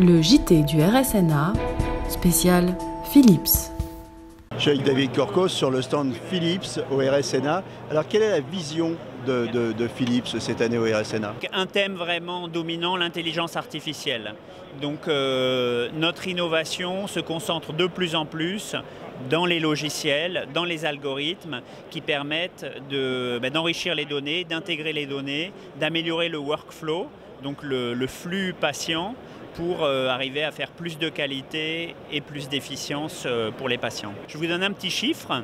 Le JT du RSNA, spécial Philips. Je suis avec David Corcos sur le stand Philips au RSNA. Alors, quelle est la vision de Philips cette année au RSNA? Un thème vraiment dominant, l'intelligence artificielle. Donc notre innovation se concentre de plus en plus dans les logiciels, dans les algorithmes qui permettent d'enrichir les données, d'intégrer les données, d'améliorer le workflow, donc le flux patient, pour arriver à faire plus de qualité et plus d'efficience pour les patients. Je vous donne un petit chiffre.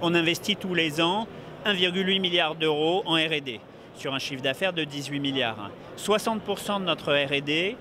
On investit tous les ans 1,8 milliard d'euros en R&D sur un chiffre d'affaires de 18 milliards. 60% de notre R&D,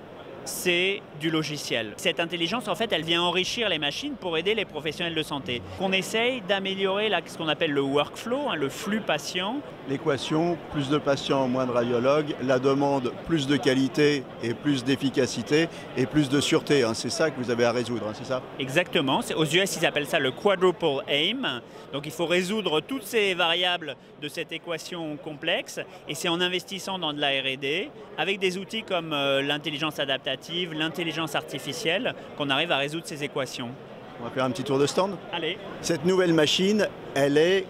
c'est du logiciel. Cette intelligence, en fait, elle vient enrichir les machines pour aider les professionnels de santé. On essaye d'améliorer ce qu'on appelle le workflow, le flux patient. L'équation, plus de patients, moins de radiologues, la demande, plus de qualité et plus d'efficacité et plus de sûreté. C'est ça que vous avez à résoudre, c'est ça? Exactement. Aux US, ils appellent ça le quadruple aim. Donc il faut résoudre toutes ces variables de cette équation complexe. Et c'est en investissant dans de la R&D, avec des outils comme l'intelligence adaptative, l'intelligence artificielle, qu'on arrive à résoudre ces équations. On va faire un petit tour de stand. Allez. Cette nouvelle machine, elle est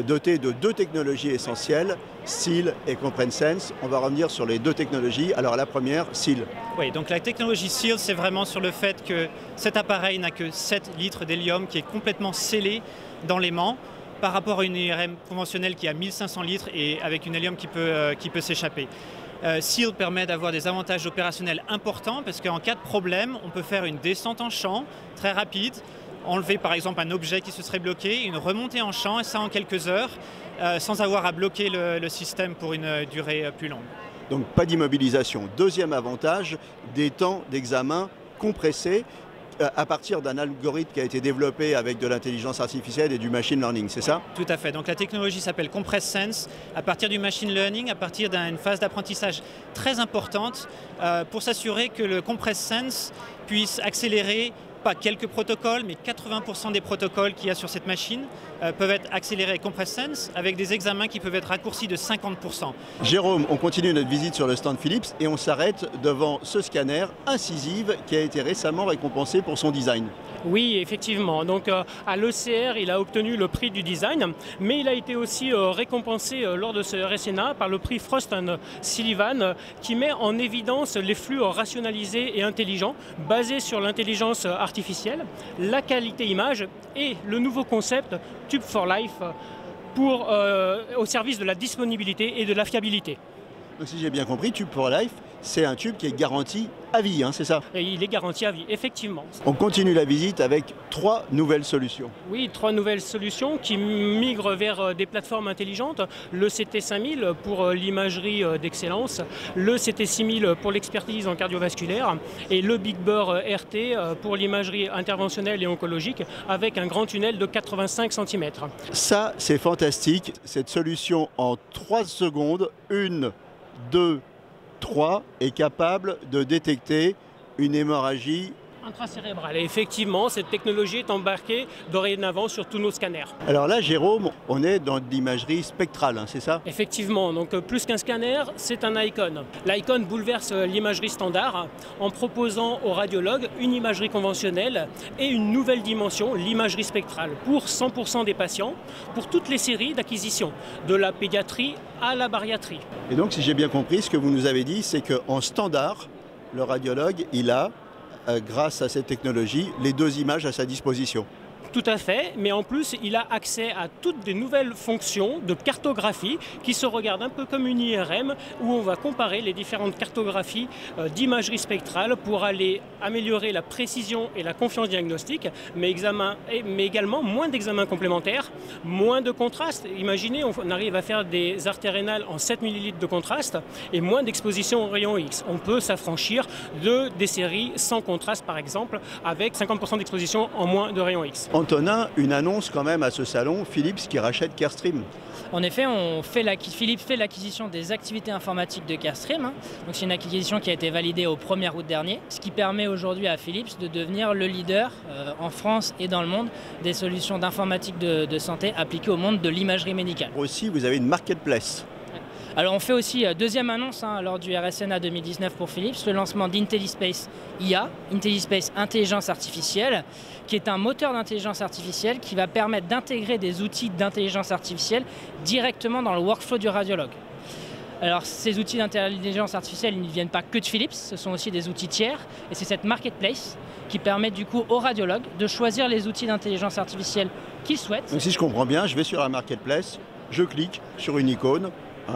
dotée de deux technologies essentielles, Seal et CompreSense. On va revenir sur les deux technologies. Alors la première, Seal. Oui, donc la technologie Seal, c'est vraiment sur le fait que cet appareil n'a que 7 litres d'hélium qui est complètement scellé dans l'aimant par rapport à une IRM conventionnelle qui a 1500 litres et avec une hélium qui peut s'échapper. Seal permet d'avoir des avantages opérationnels importants parce qu'en cas de problème, on peut faire une descente en champ très rapide, enlever par exemple un objet qui se serait bloqué, une remontée en champ et ça en quelques heures sans avoir à bloquer le système pour une durée plus longue. Donc pas d'immobilisation. Deuxième avantage, des temps d'examen compressés à partir d'un algorithme qui a été développé avec de l'intelligence artificielle et du machine learning, c'est ça? Tout à fait. Donc la technologie s'appelle CompreSense. À partir du machine learning, à partir d'une phase d'apprentissage très importante pour s'assurer que le CompreSense puisse accélérer pas quelques protocoles, mais 80% des protocoles qu'il y a sur cette machine peuvent être accélérés avec CompreSense avec des examens qui peuvent être raccourcis de 50%. Jérôme, on continue notre visite sur le stand Philips et on s'arrête devant ce scanner Incisive qui a été récemment récompensé pour son design. Oui, effectivement. Donc à l'ECR, il a obtenu le prix du design, mais il a été aussi récompensé lors de ce RSNA par le prix Frost & Sullivan qui met en évidence les flux rationalisés et intelligents basés sur l'intelligence artificielle, la qualité image et le nouveau concept Tube for Life au service de la disponibilité et de la fiabilité. Donc si j'ai bien compris, Tube for Life, c'est un tube qui est garanti à vie, c'est ça? Et il est garanti à vie, effectivement. On continue la visite avec 3 nouvelles solutions. Oui, 3 nouvelles solutions qui migrent vers des plateformes intelligentes. Le CT5000 pour l'imagerie d'excellence, le CT6000 pour l'expertise en cardiovasculaire et le Big Bur RT pour l'imagerie interventionnelle et oncologique avec un grand tunnel de 85 cm. Ça, c'est fantastique. Cette solution en 3 secondes, 1, 2, 3 est capable de détecter une hémorragie intracérébrale. Et effectivement, cette technologie est embarquée dorénavant sur tous nos scanners. Alors là, Jérôme, on est dans de l'imagerie spectrale, c'est ça? Effectivement, donc plus qu'un scanner, c'est un icon. L'icon bouleverse l'imagerie standard en proposant aux radiologues une imagerie conventionnelle et une nouvelle dimension, l'imagerie spectrale, pour 100% des patients, pour toutes les séries d'acquisition, de la pédiatrie à la bariatrie. Et donc, si j'ai bien compris, ce que vous nous avez dit, c'est qu'en standard, le radiologue, il a grâce à cette technologie, les 2 images à sa disposition. Tout à fait, mais en plus, il a accès à toutes des nouvelles fonctions de cartographie qui se regardent un peu comme une IRM où on va comparer les différentes cartographies d'imagerie spectrale pour aller améliorer la précision et la confiance diagnostique, mais également moins d'examens complémentaires, moins de contraste. Imaginez, on arrive à faire des artères rénales en 7 ml de contraste et moins d'exposition aux rayons X. On peut s'affranchir des séries sans contraste, par exemple, avec 50% d'exposition en moins de rayons X. Antonin, une annonce quand même à ce salon, Philips qui rachète Carestream. En effet, Philips fait l'acquisition des activités informatiques de Carestream. Donc c'est une acquisition qui a été validée au 1er août dernier, ce qui permet aujourd'hui à Philips de devenir le leader en France et dans le monde des solutions d'informatique de santé appliquées au monde de l'imagerie médicale. Aussi, vous avez une marketplace. Alors on fait aussi deuxième annonce lors du RSNA 2019 pour Philips, le lancement d'IntelliSpace IA, IntelliSpace Intelligence Artificielle, qui est un moteur d'intelligence artificielle qui va permettre d'intégrer des outils d'intelligence artificielle directement dans le workflow du radiologue. Alors ces outils d'intelligence artificielle, ils ne viennent pas que de Philips, ce sont aussi des outils tiers, et c'est cette marketplace qui permet du coup aux radiologues de choisir les outils d'intelligence artificielle qu'ils souhaitent. Donc si je comprends bien, je vais sur la marketplace, je clique sur une icône,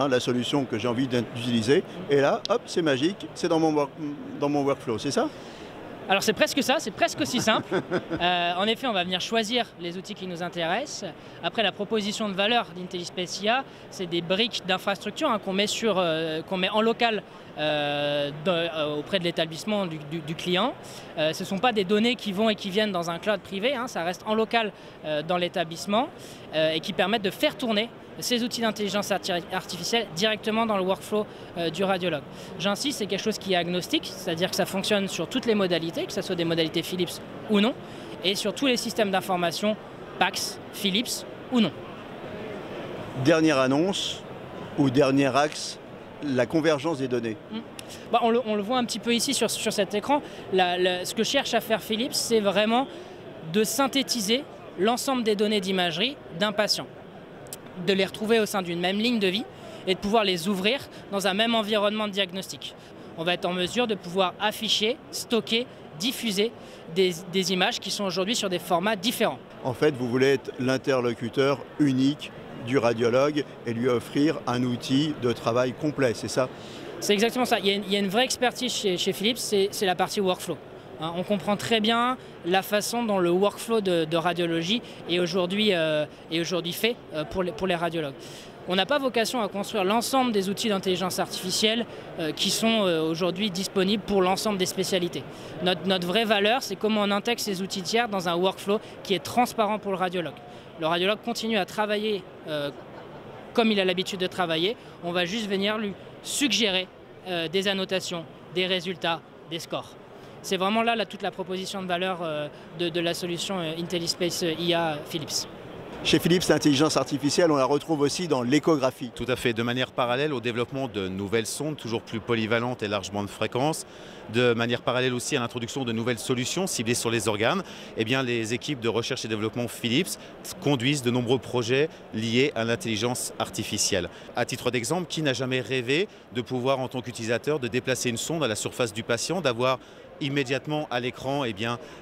la solution que j'ai envie d'utiliser, et là, hop, c'est magique, c'est dans mon workflow, c'est ça? Alors c'est presque ça, c'est presque aussi simple. En effet, on va venir choisir les outils qui nous intéressent. Après, la proposition de valeur d'IntelliSpace IA, c'est des briques d'infrastructure qu'on met en local auprès de l'établissement du client. Ce ne sont pas des données qui vont et qui viennent dans un cloud privé, ça reste en local dans l'établissement et qui permettent de faire tourner ces outils d'intelligence artificielle directement dans le workflow du radiologue. J'insiste, c'est quelque chose qui est agnostique, c'est-à-dire que ça fonctionne sur toutes les modalités, que ce soit des modalités Philips ou non, et sur tous les systèmes d'information, PACS, Philips ou non. Dernière annonce ou dernier axe, la convergence des données. On le voit un petit peu ici sur cet écran. Ce que cherche à faire Philips, c'est vraiment de synthétiser l'ensemble des données d'imagerie d'un patient, de les retrouver au sein d'une même ligne de vie et de pouvoir les ouvrir dans un même environnement de diagnostic. On va être en mesure de pouvoir afficher, stocker, diffuser des images qui sont aujourd'hui sur des formats différents. En fait, vous voulez être l'interlocuteur unique du radiologue et lui offrir un outil de travail complet, c'est ça? C'est exactement ça. Il y a une vraie expertise chez Philips, c'est la partie workflow. On comprend très bien la façon dont le workflow de radiologie est aujourd'hui fait pour les radiologues. On n'a pas vocation à construire l'ensemble des outils d'intelligence artificielle qui sont aujourd'hui disponibles pour l'ensemble des spécialités. Notre vraie valeur, c'est comment on intègre ces outils tiers dans un workflow qui est transparent pour le radiologue. Le radiologue continue à travailler comme il a l'habitude de travailler. On va juste venir lui suggérer des annotations, des résultats, des scores. C'est vraiment là toute la proposition de valeur de la solution IntelliSpace IA Philips. Chez Philips, l'intelligence artificielle, on la retrouve aussi dans l'échographie. Tout à fait, de manière parallèle au développement de nouvelles sondes, toujours plus polyvalentes et large bande fréquence, de manière parallèle aussi à l'introduction de nouvelles solutions ciblées sur les organes, les équipes de recherche et développement Philips conduisent de nombreux projets liés à l'intelligence artificielle. À titre d'exemple, qui n'a jamais rêvé de pouvoir, en tant qu'utilisateur, de déplacer une sonde à la surface du patient, d'avoir immédiatement à l'écran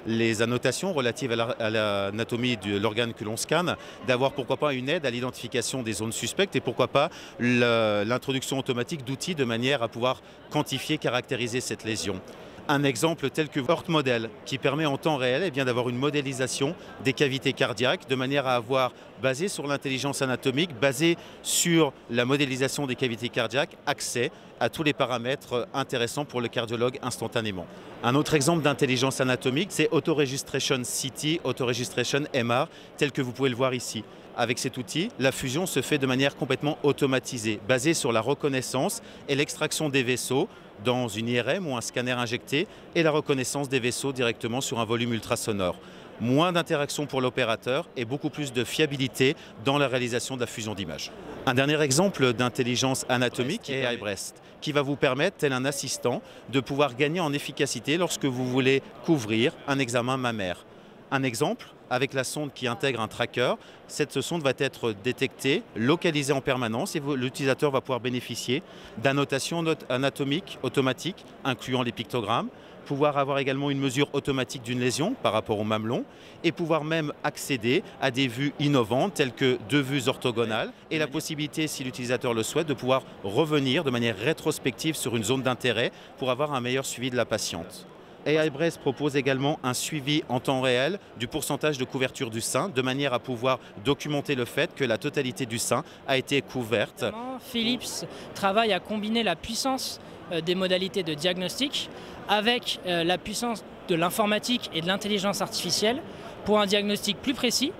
les annotations relatives à l'anatomie de l'organe que l'on scanne, d'avoir pourquoi pas une aide à l'identification des zones suspectes et pourquoi pas l'introduction automatique d'outils de manière à pouvoir quantifier, caractériser cette lésion. Un exemple tel que Heart Model qui permet en temps réel d'avoir une modélisation des cavités cardiaques de manière à avoir, basé sur l'intelligence anatomique, basé sur la modélisation des cavités cardiaques, accès à tous les paramètres intéressants pour le cardiologue instantanément. Un autre exemple d'intelligence anatomique, c'est Auto-Registration CT, Auto-Registration MR, tel que vous pouvez le voir ici. Avec cet outil, la fusion se fait de manière complètement automatisée, basée sur la reconnaissance et l'extraction des vaisseaux dans une IRM ou un scanner injecté et la reconnaissance des vaisseaux directement sur un volume ultrasonore. Moins d'interaction pour l'opérateur et beaucoup plus de fiabilité dans la réalisation de la fusion d'images. Un dernier exemple d'intelligence anatomique est iBreast, qui va vous permettre, tel un assistant, de pouvoir gagner en efficacité lorsque vous voulez couvrir un examen mammaire. Un exemple, avec la sonde qui intègre un tracker, cette sonde va être détectée, localisée en permanence et l'utilisateur va pouvoir bénéficier d'annotations anatomiques automatiques, incluant les pictogrammes, pouvoir avoir également une mesure automatique d'une lésion par rapport au mamelon et pouvoir même accéder à des vues innovantes telles que 2 vues orthogonales et la possibilité, si l'utilisateur le souhaite, de pouvoir revenir de manière rétrospective sur une zone d'intérêt pour avoir un meilleur suivi de la patiente. iBreast propose également un suivi en temps réel du pourcentage de couverture du sein, de manière à pouvoir documenter le fait que la totalité du sein a été couverte. Philips travaille à combiner la puissance des modalités de diagnostic avec la puissance de l'informatique et de l'intelligence artificielle pour un diagnostic plus précis,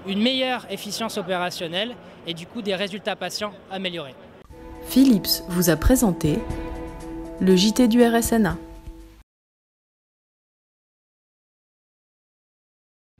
une meilleure efficience opérationnelle et du coup des résultats patients améliorés. Philips vous a présenté le JT du RSNA.